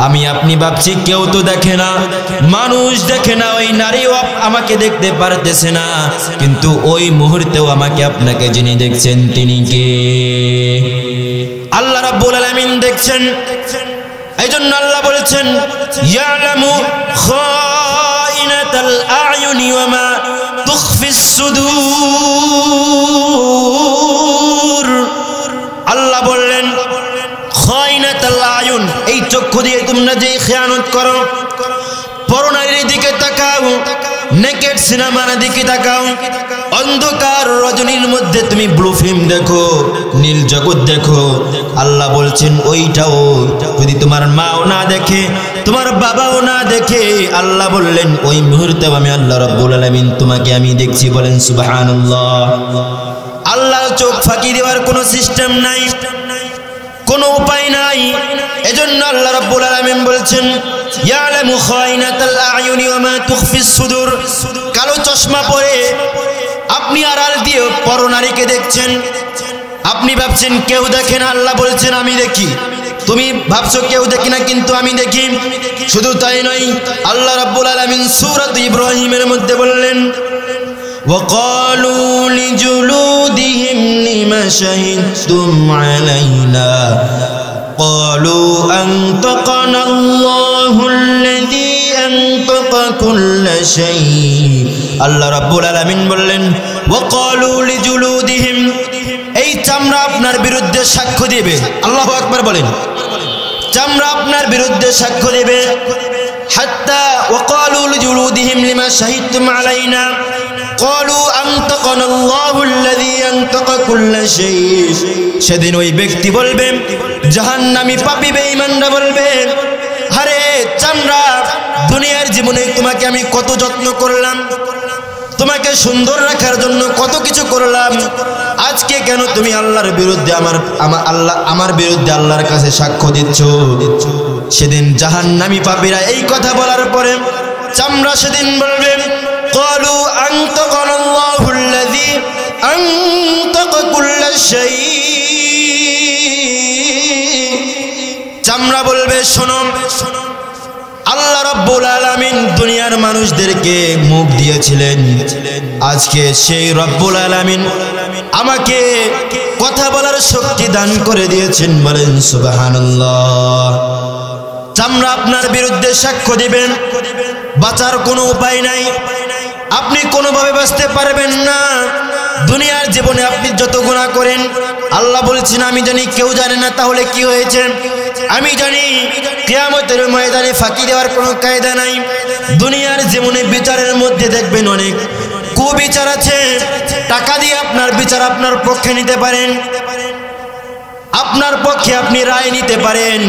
আমি আপনি ভাবছি কেউ তো দেখে না, মানুষ দেখে না, ওই নারীও আমাকে দেখতে পারতেছে না, কিন্তু ওই মুহূর্তেও আমাকে আপনাকে যিনি দেখছেন তিনি কে? আল্লাহ রাব্বুল আলামিন দেখছেন। এইজন্য আল্লাহ বলেছেন ইয়ালামু খাইনাতাল আ'য়ুনি ওয়া মা তুখফিস সুদূর। আল্লাহ বললেন খাইনাতাল আ'য়ুন, এই চক্ষু দিয়ে তোমরা যে খেয়ানত করো, পরনারীর দিকে তাকাও, নেকেড সিনেমার দিকে তাকাও, অন্ধকার রজনীর মধ্যে তুমি ব্লু ফিল্ম দেখো, নীল জগৎ দেখো। আল্লাহ বলছেন ওইটাও যদি তোমার মাও না দেখে, তোমার বাবাও না দেখে, আল্লাহ বললেন ওই মুহূর্তে আমি আল্লাহ রাব্বুল আলামিন তোমাকে আমি দেখছি। বলেন সুবহানাল্লাহ। আল্লাহর চোখ ফাঁকি দেওয়ার কোনো সিস্টেম নাই, কোনো উপায় নাই। এজন্য আল্লাহ রাব্বুল আলামিন বলছেন ইয়ালামু খাইনাতাল আ'য়ুনি ওয়া মা তুখফিস সুদূর। কালো চশমা পরে আপনি আড়াল দিয়ে পরনারীকে দেখছেন, আপনি ভাবছেন কেউ দেখে না, আল্লাহ বলছেন আমি দেখি। তুমি ভাবছো কেউ দেখি না, কিন্তু আমি দেখি। শুধু তাই নয়, আল্লাহ রাব্বুল আলামিন সূরা ইব্রাহিমের মধ্যে বললেন وقالوا لجلودهم لم شهدتم علينا قالوا أنطقنا الله الذي أنطق كل شيء। আল্লাহ রাব্বুল আলামিন বললেন وقالوا لجلودهم, এই চামড়া আপনার বিরুদ্ধে সাক্ষ্য দিবে। আল্লাহু আকবার বলেন। চামড়া চামড়া আপনার বিরুদ্ধে সাক্ষ্য দেবে। হাত্তা ওয়াকালু লিজুলুদিহিম লিমা শাহিদতুম আলাইনা ক্বালু আনতাকানা আল্লাহুল্লাযী আনতাকা কুল্লা শাই। সেদিন ওই ব্যক্তি বলবে, জাহান্নামী পাপী বেঈমানরা বলবে, আরে চামড়া, দুনিয়ার জীবনে তোমাকে আমি কত যত্ন করলাম, তোমাকে সুন্দর রাখার জন্য কত কিছু করলাম, আজকে কেন তুমি আল্লাহর বিরুদ্ধে আমার বিরুদ্ধে আল্লাহর কাছে সাক্ষ্য দিচ্ছ? সেদিন জাহান্নামী পাপীরা এই কথা বলার পরে চামড়া সেদিন বলবে, ক্বালু আনতাকানা আল্লাহুল্লাযী আনতাকা কুল্লা শাই। চামড়া বলবে, শোনো, আল্লাহ রাব্বুল আলামিন দুনিয়ার মানুষদেরকে মুখ দিয়েছিলেন, আজকে সেই রব্বুল আলামিন আমাকে কথা বলার শক্তি দান করে দিয়েছেন। বলেন সুবহানাল্লাহ। চামড়া আপনার বিরুদ্ধে সাক্ষ্য দিবেন, বাঁচার কোনো উপায় নাই, আপনি কোনোভাবে বাঁচতে পারবেন না। দুনিয়ার জীবনে আপনি যত গুনাহ করেন, আল্লাহ বলছেন আমি জানি, কেউ জানে না, তাহলে কি হয়েছে? আমি জানি কিয়ামতের ময়দানে ফাঁকি দেওয়ার কোনো কায়দা নাই। দুনিয়ার জীবনে বিচারের মধ্যে দেখবেন অনেক কুবিচার আছে। টাকা দিয়ে আপনার বিচার আপনার পক্ষে নিতে পারেন, আপনার পক্ষে আপনি রায় নিতে পারেন,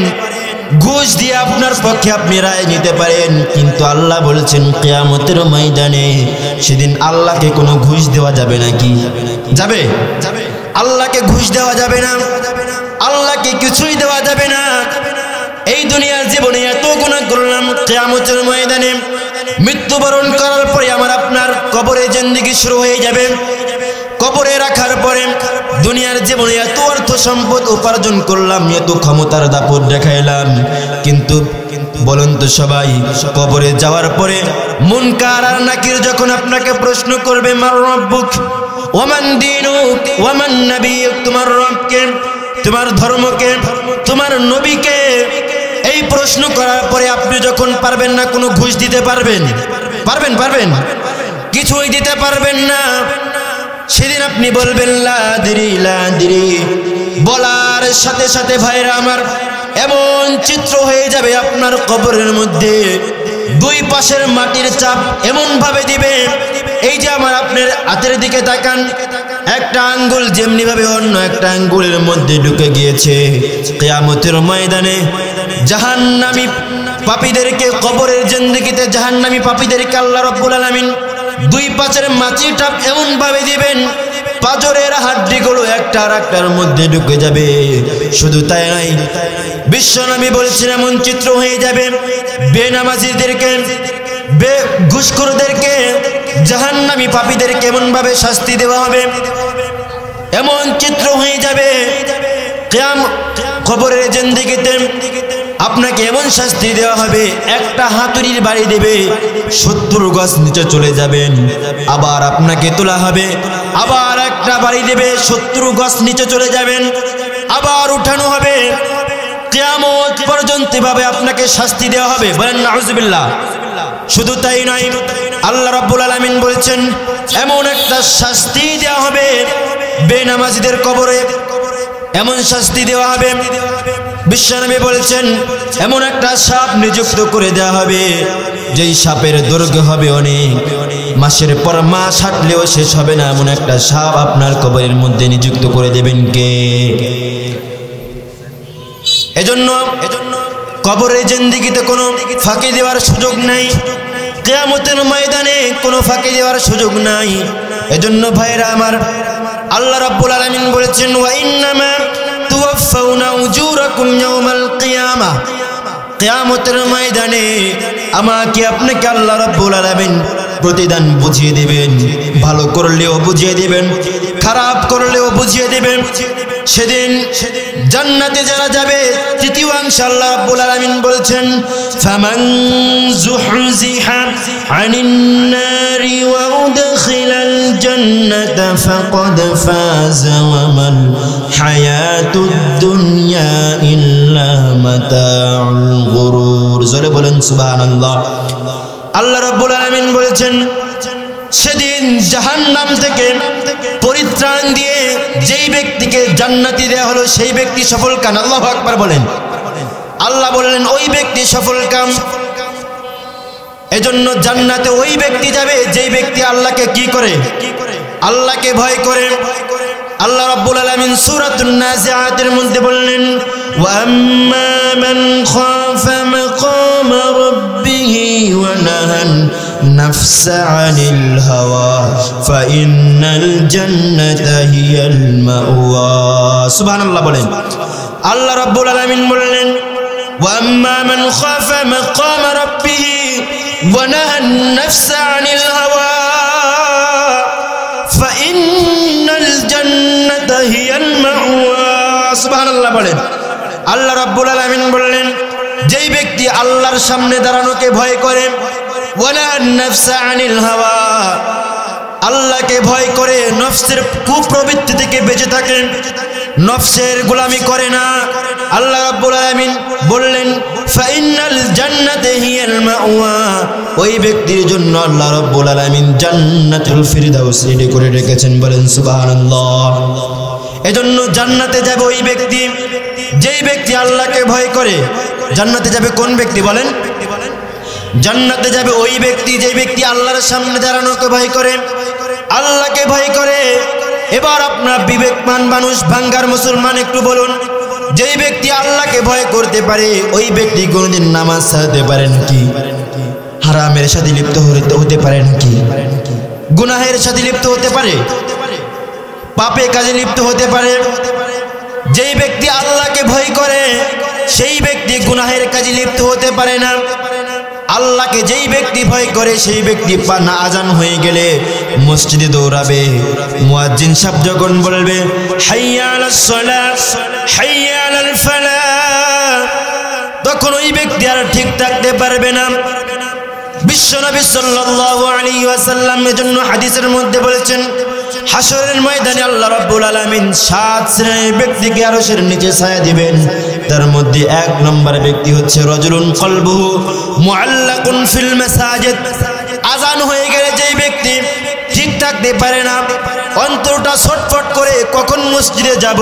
ঘুষ দিয়ে আপনার পক্ষে আপনি রায় নিতে পারেন, কিন্তু আল্লাহ বলছেন কিয়ামতের ময়দানে সেদিন আল্লাহকে কোনো ঘুষ দেওয়া যাবে নাকি? যাবে? আল্লাহকে ঘুষ দেওয়া যাবে না, আল্লাহকে কিছুই দেওয়া যাবে না। এই দুনিয়ার জীবনে এত গুনাহ করলাম, কিয়ামতের ময়দানে মৃত্যুবরণ করার পরে আমার আপনার কবরে জিন্দেগি শুরু হয়ে যাবে। কবরে রাখার পরে দুনিয়ার জীবনে এত অর্থ সম্পদ উপার্জন করলাম, এত ক্ষমতার দাপট দেখাইলাম, কিন্তু বলুন তো সবাই, কবরে যাওয়ার পরে মুনকার আর নাকির যখন আপনাকে প্রশ্ন করবে, মার রব্বুক ওয়ামান দীনুক ওয়ামান নাবিয়ুক, তোমার রবকে, তোমার ধর্মকে, তোমার নবীকে, এই প্রশ্ন করার পরে আপনি যখন পারবেন না কোনো ঘুষ দিতে পারবেন? পারবেন? কিছুই দিতে পারবেন না। সেদিন আপনি বলবেন লা আদরি। বলার সাথে সাথে ভাইরা আমার এমন চিত্র হয়ে যাবে আপনার কবরের মধ্যে, দুই পাশের মাটির চাপ এমন ভাবে দিবে, এই যে আমার আপনার হাতের দিকে তাকান, একটা আঙ্গুল যেমনি ভাবে অন্য একটা আঙ্গুলের মধ্যে ঢুকে গিয়েছে। কিয়ামতের ময়দানে জাহান্নামী পাপীদেরকে, কবরের জিন্দেগিতে জাহান্নামী পাপীদেরকে আল্লাহ রাব্বুল আলামিন দুই পাশের মাটির চাপ এমন ভাবে দিবেন, পাজরের হাড্ডিগুলো একটা আর একটার মধ্যে ঢুকে যাবে। শুধু তাই নয়, বিশ্বনবী বলছেন এমন চিত্র হয়ে যাবে, বেনামাজিদেরকে, ঘুষখোরদেরকে, জাহান্নামী পাপীদেরকে এমন ভাবে শাস্তি দেওয়া হবে, এমন চিত্র হয়ে যাবে। কবরের জিন্দেগিতে আপনাকে এমন শাস্তি দেওয়া হবে, একটা হাতুড়ির বাড়ি দেবে, 70 গজ নিচে চলে যাবেন, আবার আপনাকে তোলা হবে, আবার একটা বাড়ি দেবে, 70 গজ নিচে চলে যাবেন, আবার উঠানো হবে, কিয়ামত পর্যন্ত ভাবে আপনাকে শাস্তি দেওয়া হবে। বলেন নাউজুবিল্লাহ। শুধু তাই নয়, আল্লাহ রাব্বুল আলামিন বলছেন এমন একটা শাস্তি দেওয়া হবে বেনামাজিদের কবরে, এমন শাস্তি দেওয়া হবে, বিশ্বনবী বলছেন এমন একটা সাপ নিযুক্ত করে দেওয়া হবে, যেই সাপের দৈর্ঘ্য হবে অনেক, মাসের পর মাস হাঁটলেও শেষ হবে না, এমন একটা সাপ আপনার কবরের মধ্যে নিযুক্ত করে দেবেন কে? এজন্য কবরের জিন্দেগিতে কোনো ফাঁকি দেওয়ার সুযোগ নাই, কিয়ামতের ময়দানে কোনো ফাঁকি দেওয়ার সুযোগ নাই। এজন্য ভাইরা আমার, আল্লাহ রাব্বুল আলামিন বলেছেন ওয়া ইন্নামা তুওয়াফাউনা উজুরাকুম ইয়াওমাল কিয়ামা, কিয়ামতের ময়দানে আমাকে আপনাকে আল্লাহ রাব্বুল আলামিন প্রতিদান বুঝিয়ে দিবেন, ভালো করলেও বুঝিয়ে দিবেন, খারাপ করলেও বুঝিয়ে দিবেন। সেদিন জান্নাতে যারা যাবে, তৃতীয় অংশে আল্লাহ রাব্বুল আলামিন বলছেন ফামান যুহজিহা আনিন নারি ওয়া উদখিলাল জান্নাতা ফাকাদ ফাযা ওয়া মাল হায়াতুদ দুনিয়া ইল্লা মাতাউল গুরুর। জোরে বলেন সুবহানাল্লাহ। আল্লাহ রাব্বুল আলামিন বলেছেন সেদিন জাহান্নাম থেকে পরিত্রাণ দিয়ে যেই ব্যক্তিকে জান্নাতি দেওয়া হলো সেই ব্যক্তি সফল কান। আল্লাহু আকবার বলেন। আল্লাহ বললেন ওই ব্যক্তি সফল কাম। এজন্য জান্নাতে ওই ব্যক্তি যাবে যেই ব্যক্তি আল্লাহকে কি করে, আল্লাহকে ভয় করে। আল্লাহ রাব্বুল আলামিন সূরাতুন নাজিআতের মধ্যে বললেন ওয়া আম্মা মান খাফা মাকামা রাব্বিহি ওয়া নাহান নাফসা আনিল হাওয়া ফাইন্নাল জান্নাতা হিয়াল মাওয়া। সুবহানাল্লাহ বলেন। আল্লাহ রাব্বুল আলামিন বললেন ওয়া আম্মা মান খাফা মাকামা রাব্বিহি ওয়া নাহান নাফসা আনিল হাওয়া ফাইন্নাল জান্নাতা হিয়াল মাওয়া। সুবহানাল্লাহ বলেন। আল্লাহ রাব্বুল আলামিন বললেন যেই ব্যক্তি আল্লাহর সামনে দাঁড়ানোকে ভয় করে, ওয়া নাহান নাফসা আনিল হাওয়া, আল্লাহকে ভয় করে, নফসের কুপ্রবৃত্তি থেকে বেঁচে থাকে, নফসের গোলামি করে না, আল্লাহ রাব্বুল আলামিন বললেন ফাইন্নাল জান্নাতা হিয়াল মাওয়া, ওই ব্যক্তির জন্য আল্লাহ রাব্বুল আলামিন জান্নাতুল ফিরদাউস রেডি করে রেখেছেন। বলেন সুবহানাল্লাহ। এজন্য জান্নাতে যাবে ওই ব্যক্তি যেই ব্যক্তি আল্লাহকে ভয় করে। জান্নাতে যাবে কোন ব্যক্তি বলেন? জান্নাতে যাবে ওই ব্যক্তি যেই ব্যক্তি আল্লাহর সামনে দাঁড়ানোকে ভয় করে, আল্লাহকে ভয় করে। এবার আপনার বিবেকমান মানুষ, ভাঙ্গার মুসলমান একটু বলুন, যেই ব্যক্তি আল্লাহকে ভয় করতে পারে ওই ব্যক্তি কোনোদিন নামাজ ছাড়তে পারে নাকি? হারামের সাথে লিপ্ত হতে পারে নাকি? গুনাহের সাথে লিপ্ত হতে পারে? পাপে কাজে লিপ্ত হতে পারে? যেই ব্যক্তি আল্লাহকে ভয় করে সেই ব্যক্তি গুনাহের কাজে লিপ্ত হতে পারে না। আল্লাহকে যেই ব্যক্তি ভয় করে সেই ব্যক্তি না আজান হয়ে গেলে মসজিদে দৌড়াবে, মুয়াজ্জিন সাহেব যখন বলবে হাইয়া আলাস সালাহ হাইয়া আলাল ফালাহ, তখন ওই ব্যক্তি আর ঠিক থাকতে পারবে না। বিশ্বনবী সাল্লাল্লাহু আলাইহি ওয়াসাল্লাম এর জন্য হাদিসের মধ্যে বলেছেন হাশরের ময়দানে আল্লাহ রাব্বুল আলামিন 7 শ্রেণীর ব্যক্তিকে আরশের নিচে ছায়া দিবেন। তার মধ্যে 1 নম্বর ব্যক্তি হচ্ছে রাজুলুন কলবুহু মুআল্লাকুন ফিল মাসাজিদ, আযান হয়ে গেলে যেই ব্যক্তি ঠিক থাকতে পারে না, অন্তরটা ছটফট করে কখন মসজিদে যাব,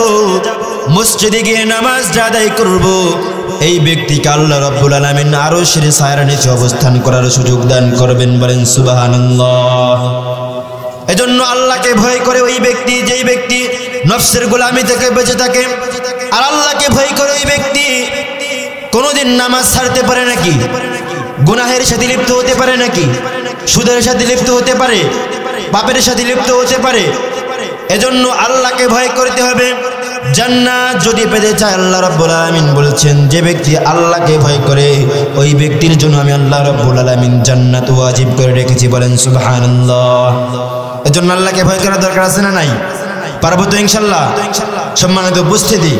মসজিদে গিয়ে নামাজ আদায় করব, এই ব্যক্তিকে আল্লাহ রাব্বুল আলামিন আরশের ছায়ার নিচে অবস্থান করার সুযোগ দান করবেন। বলেন সুবহানাল্লাহ। এজন্য আল্লাহকে ভয় করে ওই ব্যক্তি যেই ব্যক্তি নফসের গোলামি থেকে বেঁচে থাকে, আর আল্লাহকে ভয় করে ওই ব্যক্তি কোনোদিন নামাজ ছাড়তে পারে নাকি? গুনাহের সাথে লিপ্ত হতে পারে নাকি? সুদের সাথে লিপ্ত হতে পারে? পাপের সাথে লিপ্ত হতে পারে? এজন্য আল্লাহকে ভয় করতে হবে। জান্নাত যদি পেতে চায় আল্লাহ রাব্বুল আলামিন বলেছেন যে ব্যক্তি আল্লাহকে ভয় করে ওই ব্যক্তির জন্য আমি আল্লাহ রাব্বুল আলামিন জান্নাত ওয়াজিব করে রেখেছি। বলেন সুবহানাল্লাহ। এজন্য আল্লাহকে ভয় করার দরকার আছে না নাই? পারবো তো ইনশাআল্লাহ? সম্মানিত উপস্থিতি,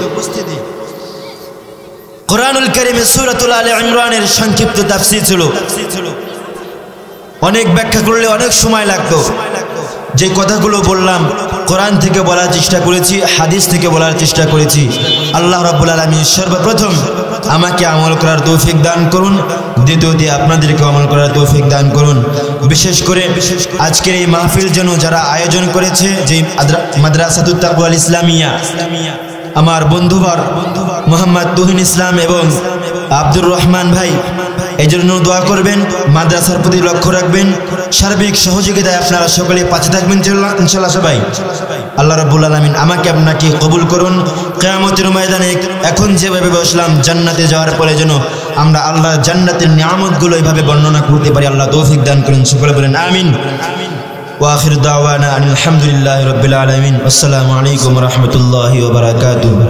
কোরআনুল কারীমে সূরাতুল আলে ইমরানের সংক্ষিপ্ত তাফসীর ছিল। অনেক ব্যাখ্যা করলে অনেক সময় লাগতো। যে কথাগুলো বললাম কোরআন থেকে বলার চেষ্টা করেছি, হাদিস থেকে বলার চেষ্টা করেছি। আল্লাহ রাব্বুল আলামিন সর্বপ্রথম আমাকে আমল করার তৌফিক দান করুন, দ্বিতীয়তে আপনাদেরকে আমল করার তৌফিক দান করুন। বিশেষ করে আজকের এই মাহফিল যেন যারা আয়োজন করেছে, যে মাদ্রাসাতুত তাকওয়াল ইসলামিয়া, আমার বন্ধুবর মোহাম্মদ তুহিন ইসলাম এবং আব্দুর রহমান ভাই, এই জন্য দোয়া করবেন, মাদ্রাসার প্রতি লক্ষ্য রাখবেন, সার্বিক সহযোগিতায় আপনারা সকলে পাশে থাকবেন ইনশাআল্লাহ সবাই। আল্লাহ রাব্বুল আলামিন আমাকে আপনাকে কবুল করুন। কিয়ামতের ময়দানে এখন যেভাবে বসলাম জান্নাতে যাওয়ার পরে যেন আমরা আল্লাহর জান্নাতের নিয়ামতগুলো এইভাবে বর্ণনা করতে পারি। আল্লাহ তৌফিক দান করুন। সকলে বলেন আমিন। ওয়া আখিরু দাওয়ানা আলহামদুলিল্লাহি রাব্বিল আলামিন। আসসালামু আলাইকুম ওয়া রাহমাতুল্লাহি ওয়া বারাকাতুহু।